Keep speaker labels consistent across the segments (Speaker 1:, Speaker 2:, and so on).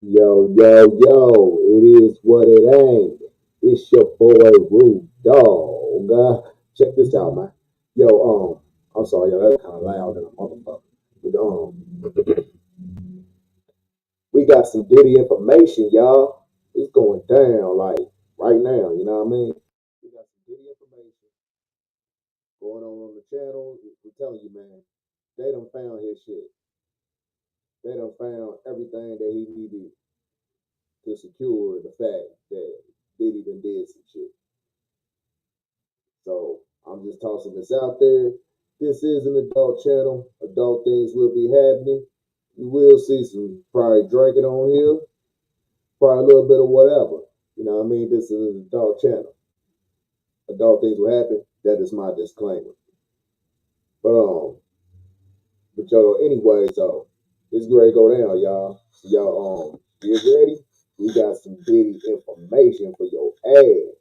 Speaker 1: Yo, yo, yo, it is what it ain't. It's your boy Rude Dog. Check this out, man. Yo, I'm sorry, yo, that's kind of loud than a motherfucker. But we got some Diddy information, y'all. It's going down like right now, you know what I mean? We got some Diddy information going on the channel. I'm telling you, man, they done found his shit. They done found everything that he needed to secure the fact that Diddy done did some shit. So I'm just tossing this out there. This is an adult channel. Adult things will be happening. You will see some probably drinking on here, probably a little bit of whatever. You know what I mean? This is an adult channel. Adult things will happen. That is my disclaimer. But y'all, anyway, so it's great to go down, y'all. So y'all, get ready. We got some Diddy information for your ass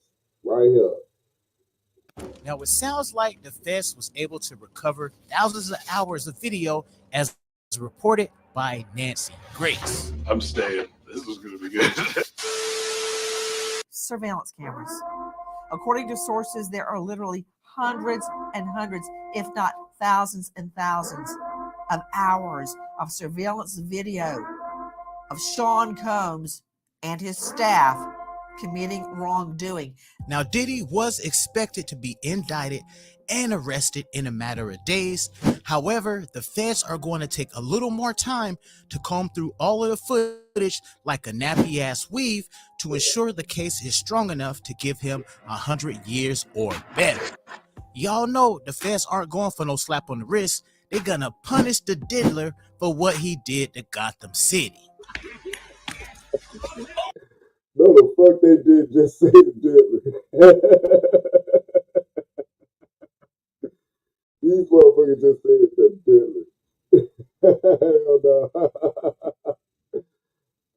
Speaker 1: right here.
Speaker 2: Now, it sounds like the feds was able to recover thousands of hours of video as reported by Nancy Grace.
Speaker 3: I'm staying. This was going to be good.
Speaker 4: Surveillance cameras. According to sources, there are literally hundreds and hundreds, if not thousands and thousands, of hours of surveillance video of Sean Combs and his staff committing wrongdoing.
Speaker 2: Now, Diddy was expected to be indicted and arrested in a matter of days. However, the feds are going to take a little more time to comb through all of the footage like a nappy ass weave to ensure the case is strong enough to give him 100 years or better. Y'all know the feds aren't going for no slap on the wrist. They're gonna punish the diddler for what he did to Gotham City.
Speaker 1: No, the fuck they did just say the Diddler. These motherfuckers just said the Diddler. Hell no.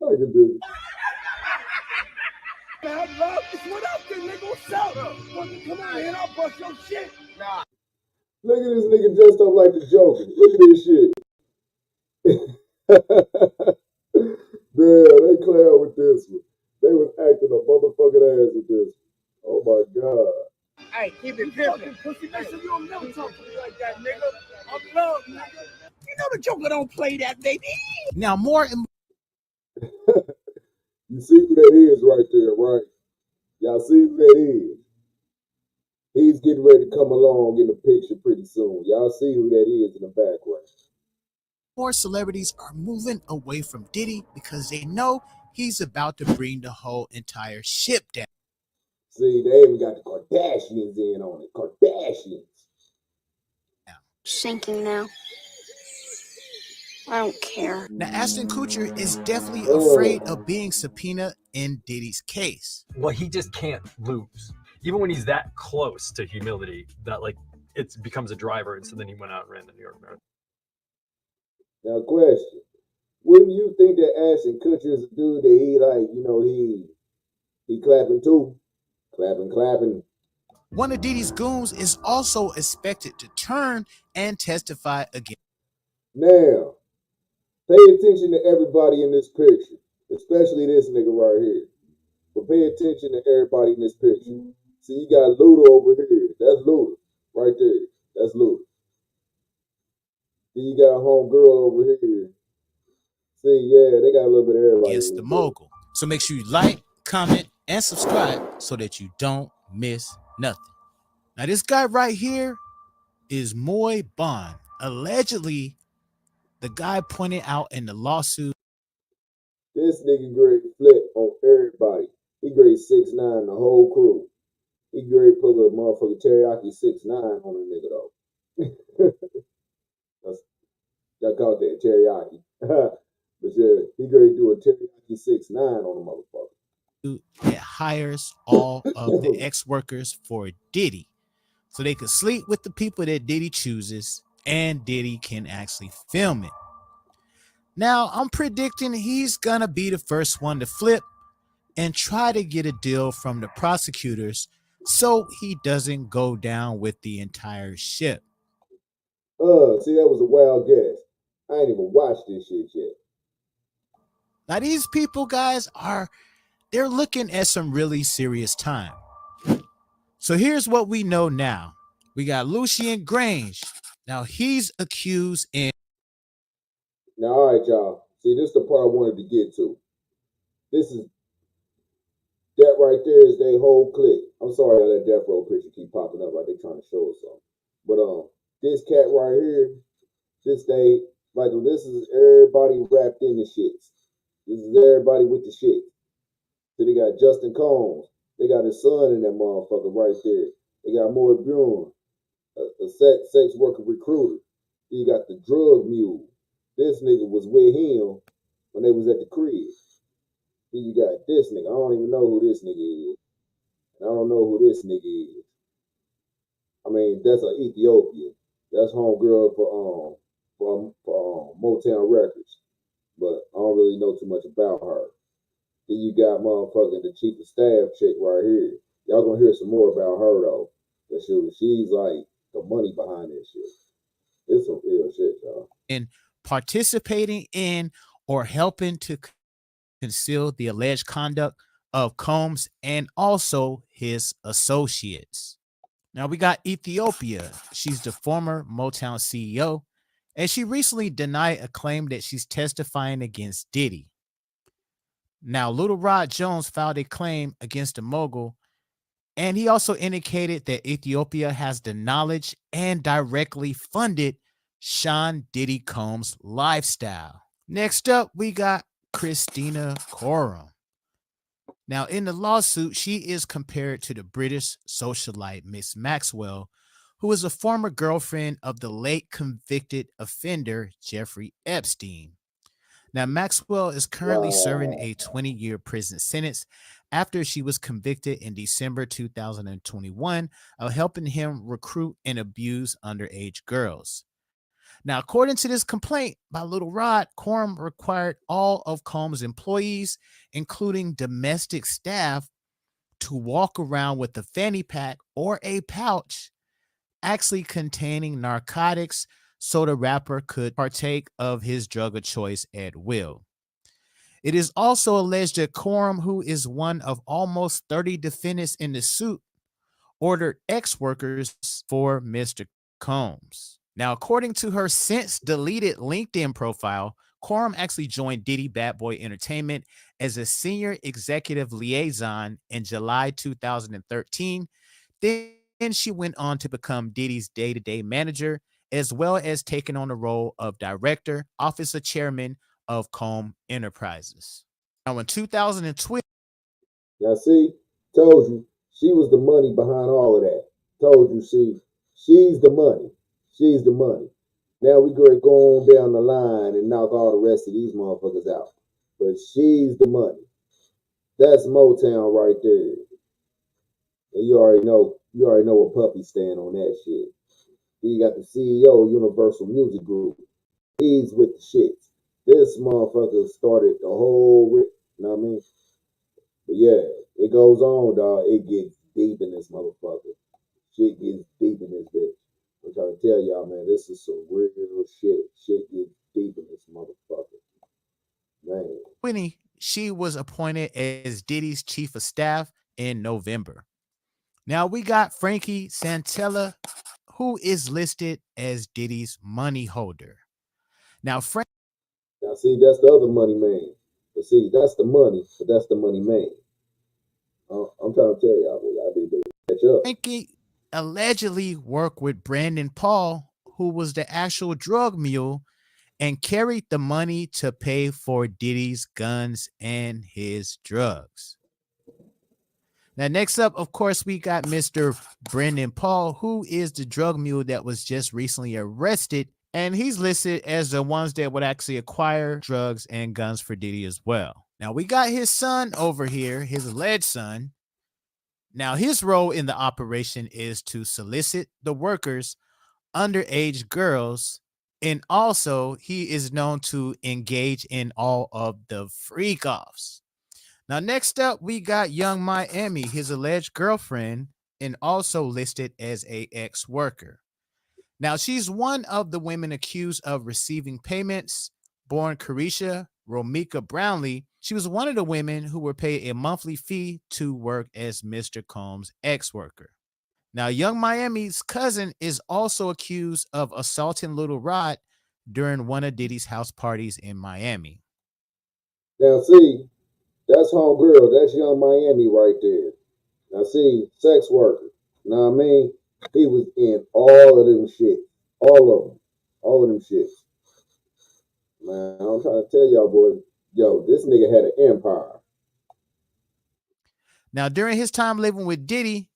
Speaker 1: I can do it.
Speaker 5: What up, then, nigga? What's up? Come on here and I'll bust your shit. Nah.
Speaker 1: Look at this nigga dressed up like the Joker. Look at this shit. Damn, they clown with this one. They was acting a motherfucking ass with this one. Oh my god.
Speaker 5: Hey, keep it pimping. Pussy, make sure you don't never talk to me like that, nigga. I'm love, nigga. You know the Joker don't play that, baby.
Speaker 2: Now, more
Speaker 1: You see who that is right there, right? Y'all see who that is? He's getting ready to come along in the picture pretty soon. Y'all see who that is in the background.
Speaker 2: more celebrities are moving away from Diddy because they know he's about to bring the whole entire ship down.
Speaker 1: See, they even got the Kardashians in on it. Kardashians.
Speaker 6: Sinking now. I don't care.
Speaker 2: Now, Ashton Kutcher is definitely afraid of being subpoenaed in Diddy's case.
Speaker 7: Well, he just can't lose. Even when he's that close to humility, that like it becomes a driver, and so then he went out and ran the New York Marathon.
Speaker 1: Now, question. Wouldn't you think that Ashton Kutcher is a dude that he like, you know, he clapping too? Clapping.
Speaker 2: One of Diddy's goons is also expected to turn and testify again.
Speaker 1: Now, pay attention to everybody in this picture, especially this nigga right here. But pay attention to everybody in this picture. See, you got Luda over here. That's Luda. Right there. That's Luda. Then you got homegirl over here. See, yeah, they got a little bit of everybody.
Speaker 2: Against the mogul. So make sure you like, comment, and subscribe so that you don't miss nothing. Now, this guy right here is Moy Bond. Allegedly, the guy pointed out in the lawsuit.
Speaker 1: This nigga grade flip on everybody. He grade 6'9", the whole crew. He grade put a motherfucking teriyaki 6'9" on a nigga though. Y'all call that teriyaki. But yeah, he grade do a teriyaki 6'9" on a motherfucker.
Speaker 2: That hires all of the ex-workers for Diddy so they could sleep with the people that Diddy chooses and Diddy can actually film it. Now, I'm predicting he's gonna be the first one to flip and try to get a deal from the prosecutors so he doesn't go down with the entire ship.
Speaker 1: See, that was a wild guess. I ain't even watched this shit yet.
Speaker 2: Now these people, guys, they're looking at some really serious time. So here's what we know now. We got Lucien Grange. Now he's accused in.
Speaker 1: Now, all right, y'all. See, this is the part I wanted to get to. This is that right there is their whole clique. I'm sorry how that death row picture keep popping up like they trying to show us something. But this cat right here, this is everybody wrapped in the shits. This is everybody with the shit. So they got Justin Combs. They got his son in that motherfucker right there. They got Moore Brune, a sex worker recruiter. Then you got the drug mule. This nigga was with him when they was at the crib. Then you got this nigga. I don't even know who this nigga is. And I don't know who this nigga is. I mean, that's an Ethiopian. That's homegirl for Motown Records. But I don't really know too much about her. Then you got motherfucking the chief of staff chick right here. Y'all gonna hear some more about her though. But she's like the money behind this shit. It's some real shit, y'all.
Speaker 2: In participating in or helping to conceal the alleged conduct of Combs and also his associates. Now we got Ethiopia. She's the former Motown CEO, and she recently denied a claim that she's testifying against Diddy. Now, Little Rod Jones filed a claim against the mogul, and he also indicated that Ethiopia has the knowledge and directly funded Sean Diddy Combs' lifestyle. Next up, we got Christina Coram. Now, in the lawsuit, she is compared to the British socialite Miss Maxwell, who is a former girlfriend of the late convicted offender Jeffrey Epstein. Now, Maxwell is currently serving a 20-year prison sentence after she was convicted in December 2021 of helping him recruit and abuse underage girls. Now, according to this complaint by Little Rod, Coram required all of Combs' employees, including domestic staff, to walk around with a fanny pack or a pouch actually containing narcotics so the rapper could partake of his drug of choice at will. It is also alleged that Coram, who is one of almost 30 defendants in the suit, ordered ex-workers for Mr. Combs. Now, according to her since deleted LinkedIn profile, Coram actually joined Diddy Bad Boy Entertainment as a senior executive liaison in July 2013. Then she went on to become Diddy's day-to-day manager, as well as taking on the role of director, officer chairman of Combs Enterprises. Now, in 2012,
Speaker 1: now see, told you she was the money behind all of that. Told you she's the money. She's the money. Now we go on down the line and knock all the rest of these motherfuckers out. But she's the money. That's Motown right there. And you already know what puppy stand on that shit. Then you got the CEO, Universal Music Group. He's with the shits. This motherfucker started the whole, you know what I mean? But yeah, it goes on, dog. It gets deep in this motherfucker. Shit gets deep in this bitch. I'm trying to tell y'all, man, this is some real shit. Shit gets deep in this motherfucker. Man.
Speaker 2: Winnie, she was appointed as Diddy's chief of staff in November. Now we got Frankie Santella, who is listed as Diddy's money holder. Now see,
Speaker 1: that's the other money man. But see, that's the money, but that's the money man. I'm trying to tell y'all, I need to catch up.
Speaker 2: Frankie allegedly worked with Brandon Paul, who was the actual drug mule, and carried the money to pay for Diddy's guns and his drugs. Now, next up, of course, we got Mr. Brendan Paul, who is the drug mule that was just recently arrested, and he's listed as the ones that would actually acquire drugs and guns for Diddy as well. Now, we got his son over here, his alleged son. Now, his role in the operation is to solicit the workers, underage girls, and also he is known to engage in all of the freak-offs. Now, next up, we got Young Miami, his alleged girlfriend, and also listed as a ex-worker. Now, she's one of the women accused of receiving payments, born Carisha, Romika Brownlee, she was one of the women who were paid a monthly fee to work as Mr. Combs' ex-worker. Now, Young Miami's cousin is also accused of assaulting Little Rod during one of Diddy's house parties in Miami.
Speaker 1: Now, see, that's homegirl. That's Young Miami right there. Now, see, sex worker. Know what I mean? He was in all of them shit. All of them. All of them shits. Man, I'm trying to tell y'all, boy. Yo, this nigga had an empire.
Speaker 2: Now, during his time living with Diddy,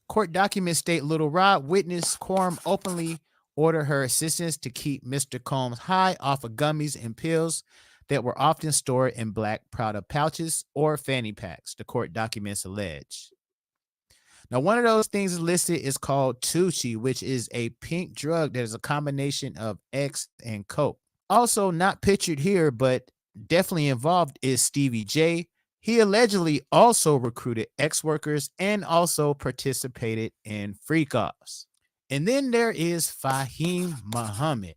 Speaker 2: court documents state Little Rod witnessed Quorum openly order her assistants to keep Mr. Combs high off of gummies and pills that were often stored in black Prada pouches or fanny packs, the court documents allege. Now, one of those things listed is called Tucci, which is a pink drug that is a combination of X and Coke. Also, not pictured here, but definitely involved is Stevie J. He allegedly also recruited ex-workers and also participated in freak-offs. And then there is Fahim Muhammad,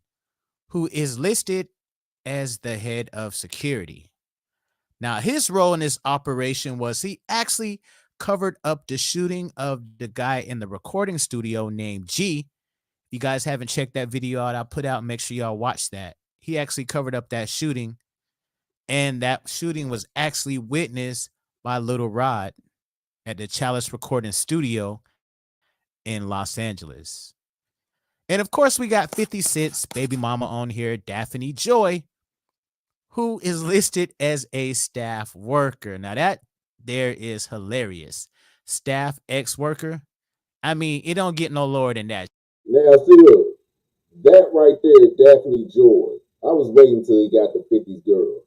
Speaker 2: who is listed as the head of security. Now, his role in this operation was he actually covered up the shooting of the guy in the recording studio named G. If you guys haven't checked that video out, I'll put out, make sure y'all watch that. He actually covered up that shooting, and that shooting was actually witnessed by Little Rod at the Chalice Recording Studio in Los Angeles. And of course, we got 50 Cent's baby mama on here, Daphne Joy, who is listed as a staff worker. Now that there is hilarious. Staff ex-worker. I mean, it don't get no lower than that.
Speaker 1: Now, see, look, that right there is Daphne Joy. I was waiting till he got the 50s girl.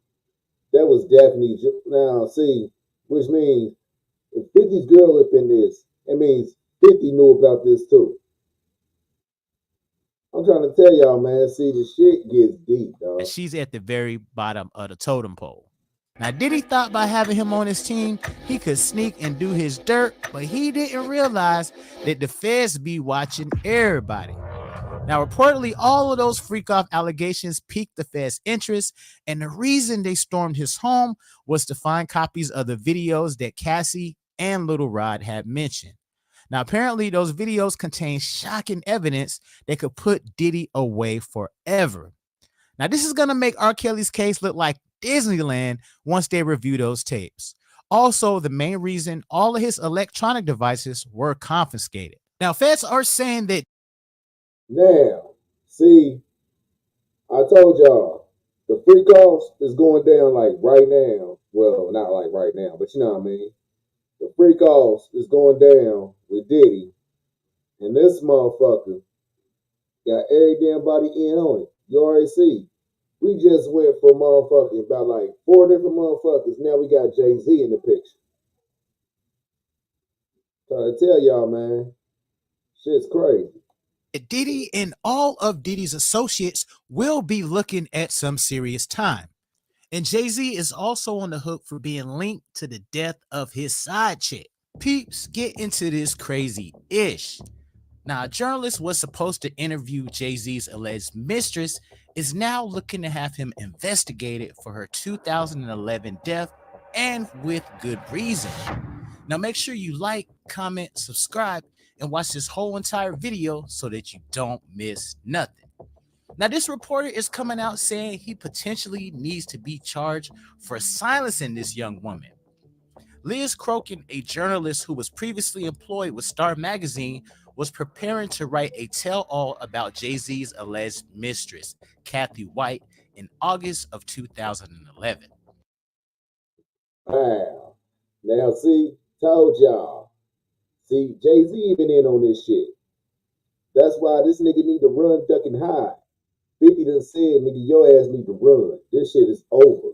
Speaker 1: That was Daphne Joy. Now, see, which means if 50's girl up in this, it means 50 knew about this too. I'm trying to tell y'all, man. See, the shit gets deep, dog.
Speaker 2: She's at the very bottom of the totem pole. Now, Diddy thought by having him on his team, he could sneak and do his dirt, but he didn't realize that the feds be watching everybody. Now, reportedly, all of those freak-off allegations piqued the feds' interest, and the reason they stormed his home was to find copies of the videos that Cassie and Little Rod had mentioned. Now, apparently, those videos contain shocking evidence that could put Diddy away forever. Now, this is going to make R. Kelly's case look like Disneyland once they review those tapes. Also, the main reason all of his electronic devices were confiscated. Now, feds are saying that.
Speaker 1: Now, see, I told y'all, the freak offs is going down like right now. Well, not like right now, but you know what I mean. The freak offs is going down with Diddy, and this motherfucker got every damn body in on it. You already see. We just went from motherfucking about like 4 different motherfuckers. Now we got Jay-Z in the picture. Trying to tell y'all, man, shit's crazy.
Speaker 2: Diddy and all of Diddy's associates will be looking at some serious time. And Jay-Z is also on the hook for being linked to the death of his side chick. Peeps, get into this crazy ish. Now, a journalist was supposed to interview Jay-Z's alleged mistress is now looking to have him investigated for her 2011 death, and with good reason. Now, make sure you like, comment, subscribe, and watch this whole entire video so that you don't miss nothing. Now, this reporter is coming out saying he potentially needs to be charged for silencing this young woman. Liz Crokin, a journalist who was previously employed with Star Magazine, was preparing to write a tell-all about Jay-Z's alleged mistress, Kathy White, in August of 2011.
Speaker 1: Wow. Now, see, told y'all. See, Jay-Z even in on this shit. That's why this nigga need to run, duck, and hide. 50 done said, nigga, your ass need to run. This shit is over.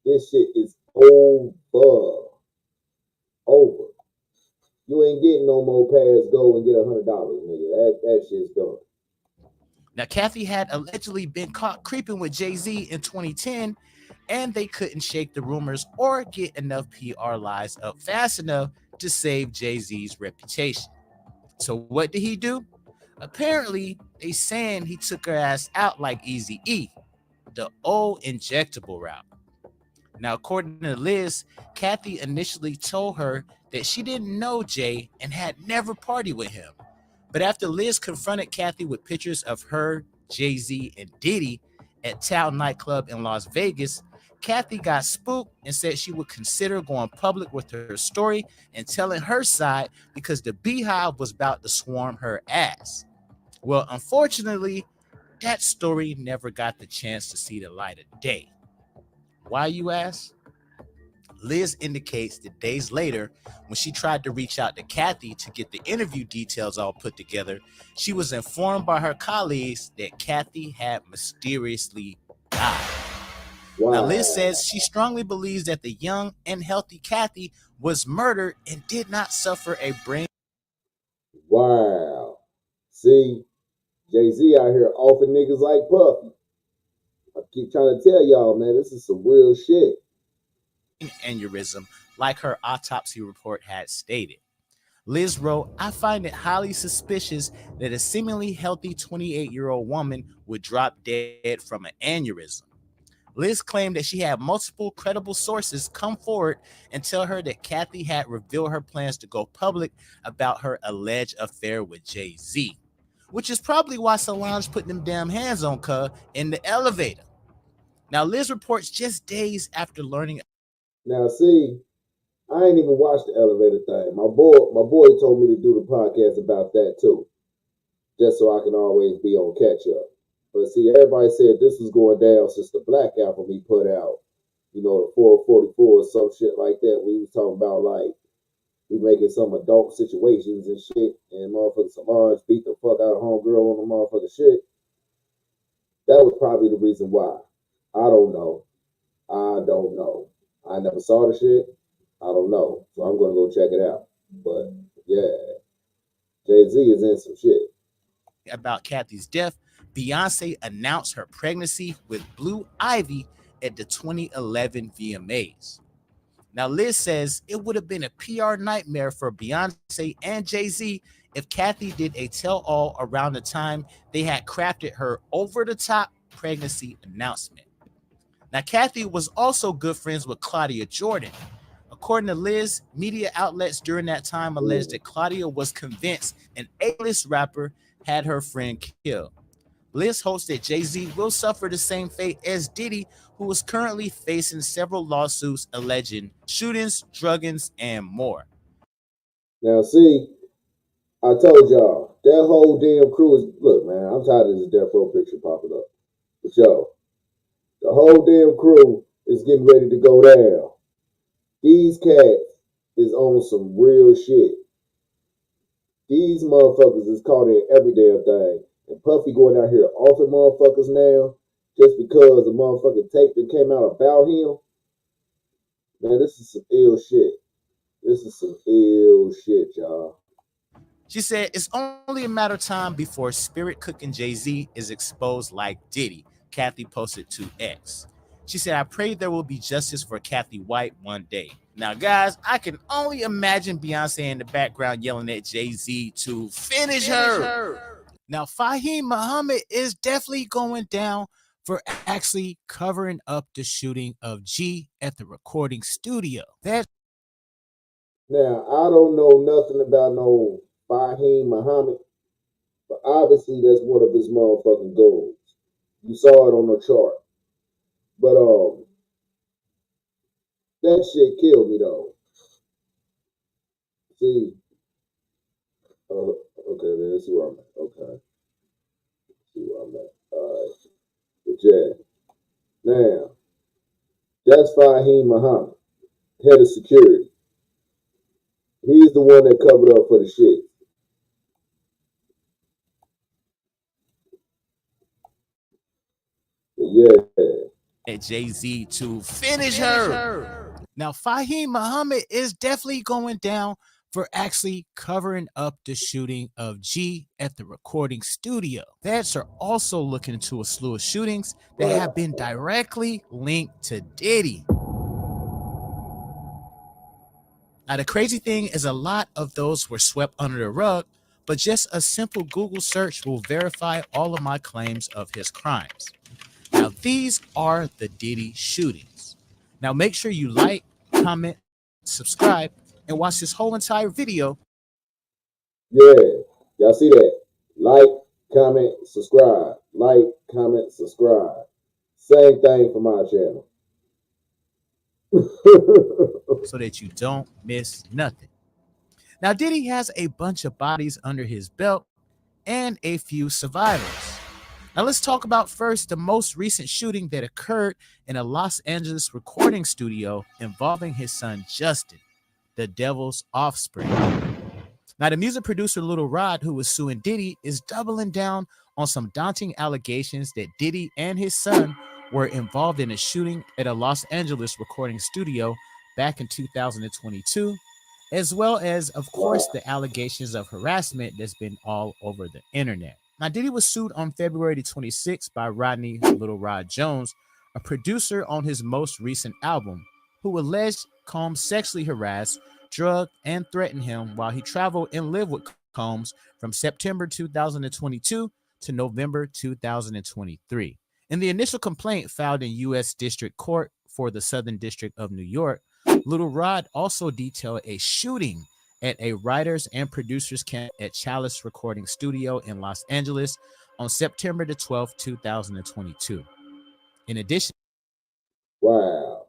Speaker 1: This shit is over. Over. You ain't getting no more pass go and get $100, nigga. That shit's done.
Speaker 2: Now, Kathy had allegedly been caught creeping with Jay-Z in 2010, and they couldn't shake the rumors or get enough PR lies up fast enough to save Jay-Z's reputation. So what did he do? Apparently, they saying he took her ass out like Eazy-E, the old injectable route. Now, according to Liz, Kathy initially told her that she didn't know Jay and had never partied with him. But after Liz confronted Kathy with pictures of her, Jay-Z, and Diddy at Tao nightclub in Las Vegas, Kathy got spooked and said she would consider going public with her story and telling her side because the Beehive was about to swarm her ass. Well, unfortunately, that story never got the chance to see the light of day. Why, you ask? Liz indicates that days later, when she tried to reach out to Kathy to get the interview details all put together, she was informed by her colleagues that Kathy had mysteriously died.
Speaker 1: Wow.
Speaker 2: Now, Liz says she strongly believes that the young and healthy Kathy was murdered and did not suffer a brain.
Speaker 1: Wow. See, Jay-Z out here offing niggas like Puffy. I keep trying to tell y'all, man, this is some real shit.
Speaker 2: Aneurysm, like her autopsy report had stated. Liz wrote, I find it highly suspicious that a seemingly healthy 28-year-old woman would drop dead from an aneurysm. Liz claimed that she had multiple credible sources come forward and tell her that Kathy had revealed her plans to go public about her alleged affair with Jay-Z, which is probably why Solange put them damn hands on her in the elevator. Now, Liz reports just days after learning.
Speaker 1: Now, see, I ain't even watched the elevator thing. My boy told me to do the podcast about that too, just so I can always be on catch up. But see, everybody said this was going down since the Black album he put out. You know, the 444 or some shit like that. We was talking about like we making some adult situations and shit, and motherfuckers Solange beat the fuck out of homegirl on the motherfucking shit. That was probably the reason why. I don't know. I never saw the shit. I don't know. So I'm gonna go check it out. But yeah, Jay-Z is in some shit.
Speaker 2: About Kathy's death, Beyonce announced her pregnancy with Blue Ivy at the 2011 VMAs. Now, Liz says it would have been a PR nightmare for Beyonce and Jay-Z if Kathy did a tell-all around the time they had crafted her over-the-top pregnancy announcement. Now, Kathy was also good friends with Claudia Jordan. According to Liz, media outlets during that time alleged that Claudia was convinced an A-list rapper had her friend killed. Liz hopes that Jay-Z will suffer the same fate as Diddy, who is currently facing several lawsuits alleging shootings, druggings, and more.
Speaker 1: Now, see, I told y'all that whole damn crew is. Look, man, I'm tired of this death row picture popping up. But yo, the whole damn crew is getting ready to go down. These cats is on some real shit. These motherfuckers is caught in every damn thing. And Puffy going out here offing motherfuckers now just because the motherfucking tape that came out about him. Man, this is some ill shit. This is some ill shit, y'all.
Speaker 2: She said it's only a matter of time before Spirit Cooking Jay-Z is exposed like Diddy, Kathy posted to X. She said, I pray there will be justice for Kathy White one day. Now, guys, I can only imagine Beyonce in the background yelling at Jay-Z to finish her. Now, Fahim Muhammad is definitely going down for actually covering up the shooting of G at the recording studio.
Speaker 1: Now, I don't know nothing about no Fahim Muhammad, but obviously that's one of his motherfucking goals. You saw it on the chart. But that shit killed me though. See, okay, let's see where I'm at. Okay, see where I'm at. All right, but yeah, now that's Fahim Muhammad, head of security. He's the one that covered up for the shit. But yeah.
Speaker 2: At Jay-Z to finish her. Now, Fahim Muhammad is definitely going down for actually covering up the shooting of G at the recording studio. Feds are also looking into a slew of shootings that have been directly linked to Diddy. Now, the crazy thing is a lot of those were swept under the rug, but just a simple Google search will verify all of my claims of his crimes. Now, these are the Diddy shootings. Now make sure you like, comment, subscribe, and watch this whole entire video.
Speaker 1: Yeah, y'all see that? Like, comment, subscribe. Like, comment, subscribe. Same thing for my channel.
Speaker 2: So that you don't miss nothing. Now, Diddy has a bunch of bodies under his belt and a few survivors. Now, let's talk about first the most recent shooting that occurred in a Los Angeles recording studio involving his son Justin, the devil's offspring. Now, the music producer Little Rod, who was suing Diddy, is doubling down on some daunting allegations that Diddy and his son were involved in a shooting at a Los Angeles recording studio back in 2022, as well as, of course, the allegations of harassment that's been all over the internet. Now, Diddy was sued on February 26 by Rodney Little Rod Jones, a producer on his most recent album, who alleged Combs sexually harassed, drugged, and threatened him while he traveled and lived with Combs from September 2022 to November 2023. In the initial complaint filed in U.S. District Court for the Southern District of New York, Little Rod also detailed a shooting at a writers and producers camp at Chalice Recording Studio in Los Angeles on September the 12th, 2022. In addition,
Speaker 1: Wow.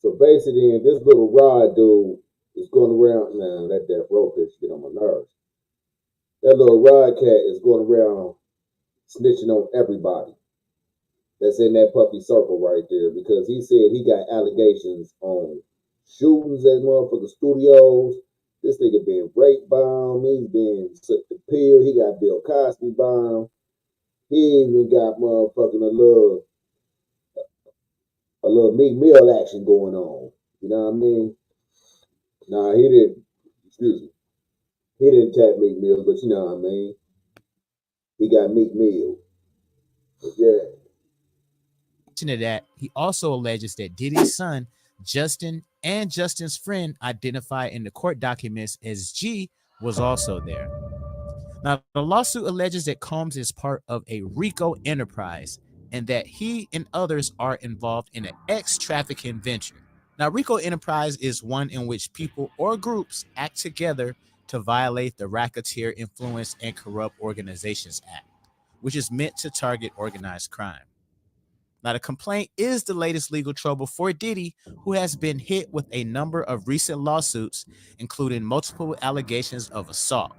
Speaker 1: So basically, this little Rod dude is going around. Now, that death row pitch get on my nerves. That little Rod cat is going around snitching on everybody that's in that puppy circle right there because he said he got allegations on shootings at motherfucking studios. This nigga been rape bombed. He's been sucked the pill. He got Bill Cosby bombed. He even got motherfucking a little Meek Mill action going on. You know what I mean? Nah, he didn't. Excuse me. He didn't tap Meek Mill, but you know what I mean. He got Meek Mill. But yeah.
Speaker 2: to that, he also alleges that Diddy's son, Justin, and Justin's friend, identified in the court documents as G, was also there. Now, the lawsuit alleges that Combs is part of a RICO enterprise and that he and others are involved in an ex-trafficking venture. Now, RICO enterprise is one in which people or groups act together to violate the Racketeer Influence and Corrupt Organizations Act, which is meant to target organized crime. Now, the complaint is the latest legal trouble for Diddy, who has been hit with a number of recent lawsuits, including multiple allegations of assault.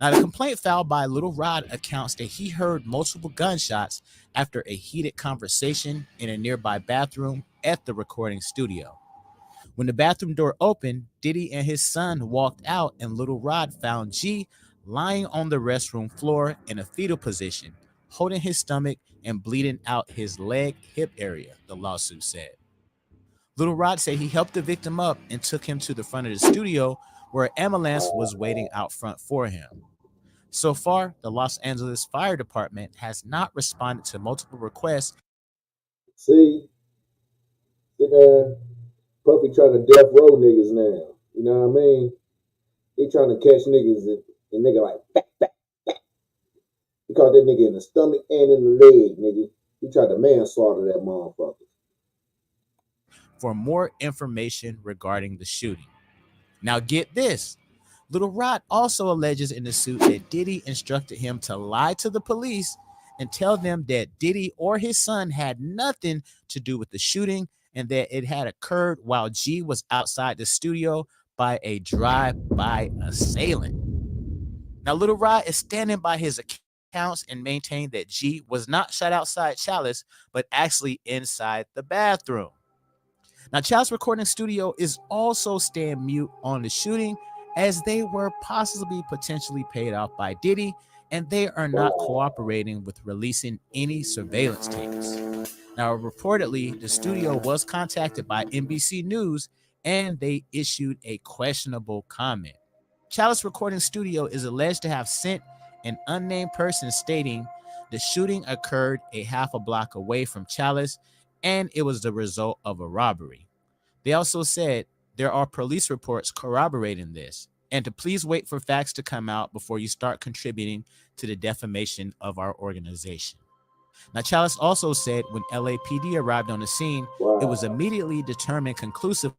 Speaker 2: Now, the complaint filed by Little Rod accounts that he heard multiple gunshots after a heated conversation in a nearby bathroom at the recording studio. When the bathroom door opened, Diddy and his son walked out, and Little Rod found G lying on the restroom floor in a fetal position, holding his stomach and bleeding out his leg hip area, the lawsuit said. Little Rod said he helped the victim up and took him to the front of the studio where an ambulance was waiting out front for him. So far, the Los Angeles Fire Department has not responded to multiple requests.
Speaker 1: See, man, Puppy trying to death row niggas now. You know what I mean? He trying to catch niggas and nigga like back, back, back. He caught that nigga in the stomach and in the leg, nigga. He tried to manslaughter that motherfucker.
Speaker 2: For more information regarding the shooting. Now get this. Little Rod also alleges in the suit that Diddy instructed him to lie to the police and tell them that Diddy or his son had nothing to do with the shooting and that it had occurred while G was outside the studio by a drive-by assailant. Now, Little Rod is standing by his accounts and maintained that G was not shot outside Chalice, but actually inside the bathroom. Now, Child's recording studio is also staying mute on the shooting as they were possibly potentially paid off by Diddy, and they are not cooperating with releasing any surveillance tapes. Now, reportedly, the studio was contacted by NBC News and they issued a questionable comment. Chalice Recording Studio is alleged to have sent an unnamed person stating the shooting occurred a half a block away from Chalice and it was the result of a robbery. They also said there are police reports corroborating this, and to please wait for facts to come out before you start contributing to the defamation of our organization. Now, Chalice also said when LAPD arrived on the scene, it was immediately determined conclusively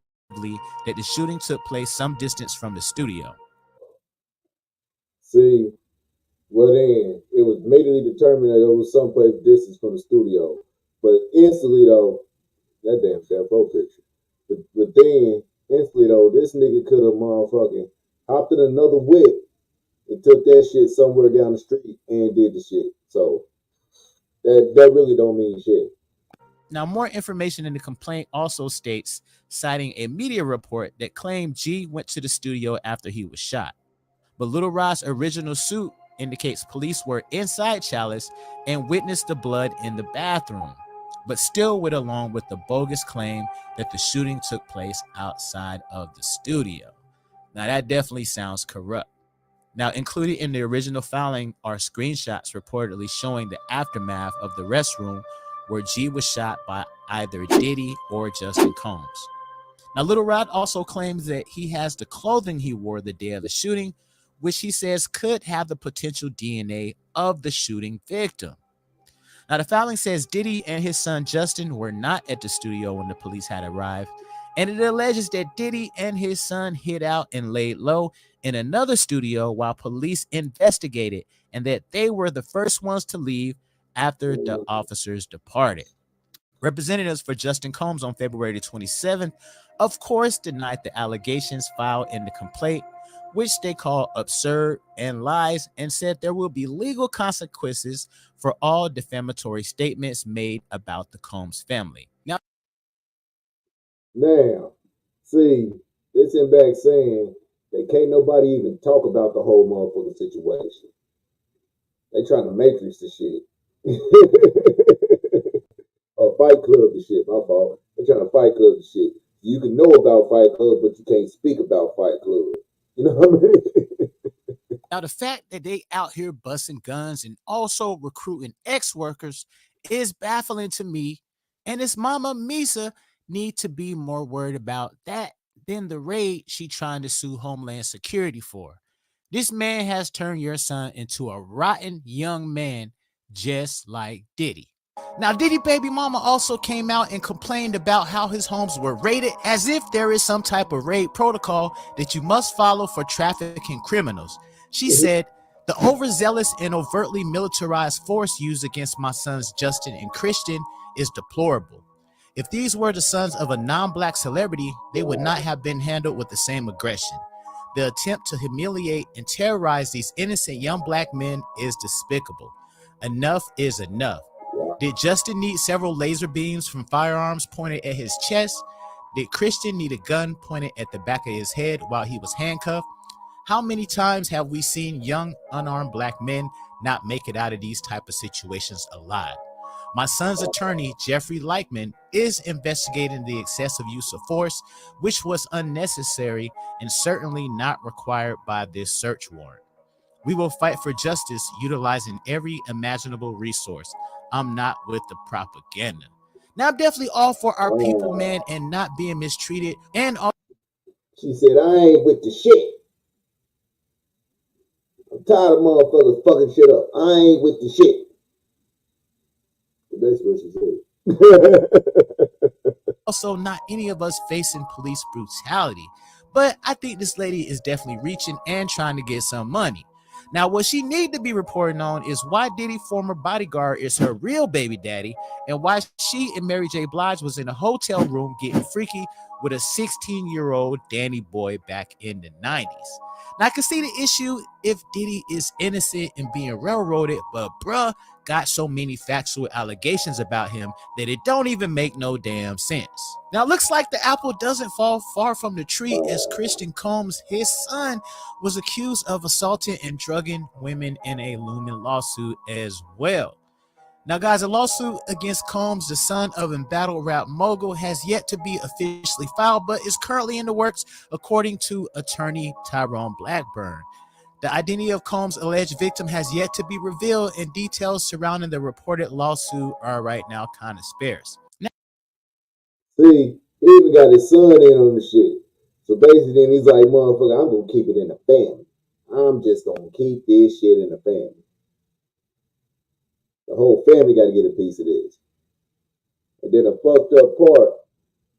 Speaker 2: that the shooting took place some distance from the studio.
Speaker 1: See, well then, it was immediately determined that it was someplace distance from the studio. But instantly though, that damn Death Row picture. But then, instantly though, this nigga could have motherfucking hopped in another whip and took that shit somewhere down the street and did the shit. So that really don't mean shit.
Speaker 2: Now, more information in the complaint also states, citing a media report that claimed G went to the studio after he was shot. But Little Rod's original suit indicates police were inside Chalice and witnessed the blood in the bathroom, but still went along with the bogus claim that the shooting took place outside of the studio. Now, that definitely sounds corrupt. Now, included in the original filing are screenshots reportedly showing the aftermath of the restroom where G was shot by either Diddy or Justin Combs. Now, Little Rod also claims that he has the clothing he wore the day of the shooting, which he says could have the potential DNA of the shooting victim. Now, the filing says Diddy and his son Justin were not at the studio when the police had arrived, and it alleges that Diddy and his son hid out and laid low in another studio while police investigated, and that they were the first ones to leave after the officers departed. Representatives for Justin Combs on February 27th, of course, denied the allegations filed in the complaint, which they call absurd and lies, and said there will be legal consequences for all defamatory statements made about the Combs family.
Speaker 1: Now, see, they sent back saying that can't nobody even talk about the whole motherfucking situation. They trying to matrix the shit. Or Fight Club the shit, my fault. They trying to Fight Club the shit. You can know about Fight Club, but you can't speak about Fight Club. You know what I mean?
Speaker 2: Now, the fact that they out here busting guns and also recruiting ex-workers is baffling to me, and his mama Misa need to be more worried about that than the raid she trying to sue Homeland Security for. This man has turned your son into a rotten young man just like Diddy. Now, Diddy baby mama also came out and complained about how his homes were raided, as if there is some type of raid protocol that you must follow for trafficking criminals. She said, the overzealous and overtly militarized force used against my sons Justin and Christian is deplorable. If these were the sons of a non-black celebrity, they would not have been handled with the same aggression. The attempt to humiliate and terrorize these innocent young black men is despicable. Enough is enough. Did Justin need several laser beams from firearms pointed at his chest? Did Christian need a gun pointed at the back of his head while he was handcuffed? How many times have we seen young, unarmed black men not make it out of these type of situations alive? My son's attorney, Jeffrey Leichman, is investigating the excessive use of force, which was unnecessary and certainly not required by this search warrant. We will fight for justice utilizing every imaginable resource. I'm not with the propaganda. Now, I'm definitely all for our people, man, and not being mistreated. And all.
Speaker 1: She said, I ain't with the shit. I'm tired of motherfuckers fucking shit up. I ain't with the shit. That's what she said.
Speaker 2: Also, not any of us facing police brutality. But I think this lady is definitely reaching and trying to get some money. Now, what she need to be reporting on is why Diddy's former bodyguard is her real baby daddy, and why she and Mary J. Blige was in a hotel room getting freaky with a 16-year-old Danny boy back in the 90s. Now, I can see the issue if Diddy is innocent and being railroaded, but bruh got so many factual allegations about him that it don't even make no damn sense. Now, it looks like the apple doesn't fall far from the tree, as Christian Combs, his son, was accused of assaulting and drugging women in a looming lawsuit as well. Now, guys, a lawsuit against Combs, the son of embattled rap mogul, has yet to be officially filed, but is currently in the works, according to attorney Tyrone Blackburn. The identity of Combs' alleged victim has yet to be revealed, and details surrounding the reported lawsuit are right now kind of sparse.
Speaker 1: See, he even got his son in on the shit. So basically, then he's like, motherfucker, I'm going to keep it in the family. I'm just going to keep this shit in the family. The whole family got to get a piece of this. And then the fucked up part,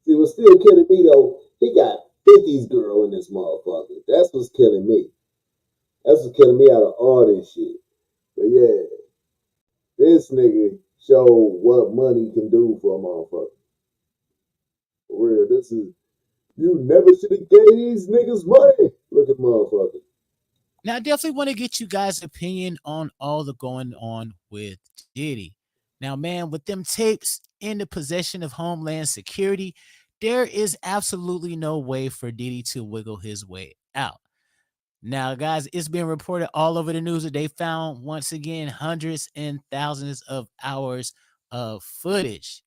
Speaker 1: see, what's still killing me though, he got 50's girl in this motherfucker. That's what's killing me. That's what's killing me out of all this shit. But yeah, this nigga showed what money can do for a motherfucker. For real, this is, you never should have gave these niggas money. Look at motherfucker.
Speaker 2: Now, I definitely want to get you guys' opinion on all the going on with Diddy. Now, man, with them tapes in the possession of Homeland Security, there is absolutely no way for Diddy to wiggle his way out. Now, guys, it's been reported all over the news that they found, once again, hundreds and thousands of hours of footage.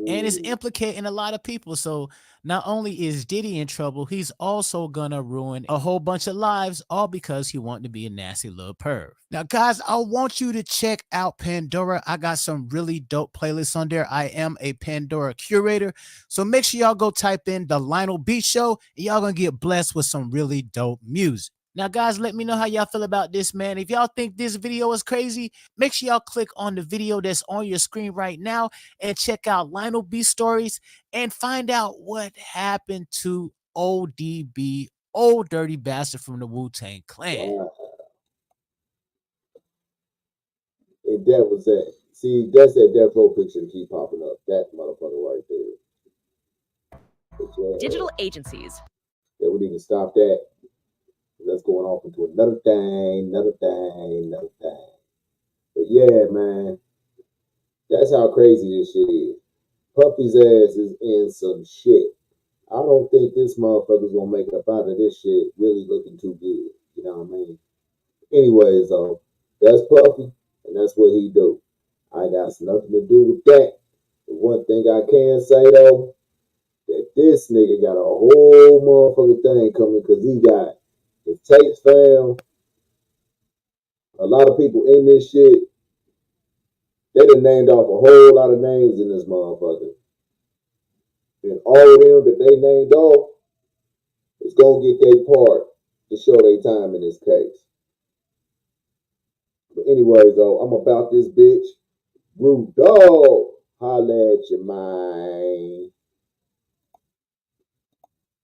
Speaker 2: And it's implicating a lot of people. So not only is Diddy in trouble, he's also gonna ruin a whole bunch of lives, all because he wanted to be a nasty little perv. Now, guys, I want you to check out Pandora. I got some really dope playlists on there. I am a Pandora curator. So make sure y'all go type in the Lionel B Show, and y'all gonna get blessed with some really dope music. Now, guys, let me know how y'all feel about this, man. If y'all think this video is crazy, make sure y'all click on the video that's on your screen right now and check out Lionel B stories and find out what happened to ODB, Old Dirty Bastard from the Wu-Tang Clan.
Speaker 1: Wow. And that was that. See, that's that Death Row picture that keep popping up. That motherfucker right there.
Speaker 6: Digital agencies.
Speaker 1: Yeah, we need to stop that. That's going off into another thing. But yeah, man, that's how crazy this shit is. Puffy's ass is in some shit. I don't think this motherfucker's gonna make it up out of this shit really looking too good. You know what I mean? Anyways, though, that's Puffy, and that's what he do. I got nothing to do with that. But one thing I can say though, that this nigga got a whole motherfucking thing coming because he got his tapes found. A lot of people in this shit, they done named off a whole lot of names in this motherfucker. And all of them that they named off is gonna get their part to show their time in this case. But anyways, though, I'm about this bitch. Rude dog. Holla at your mind.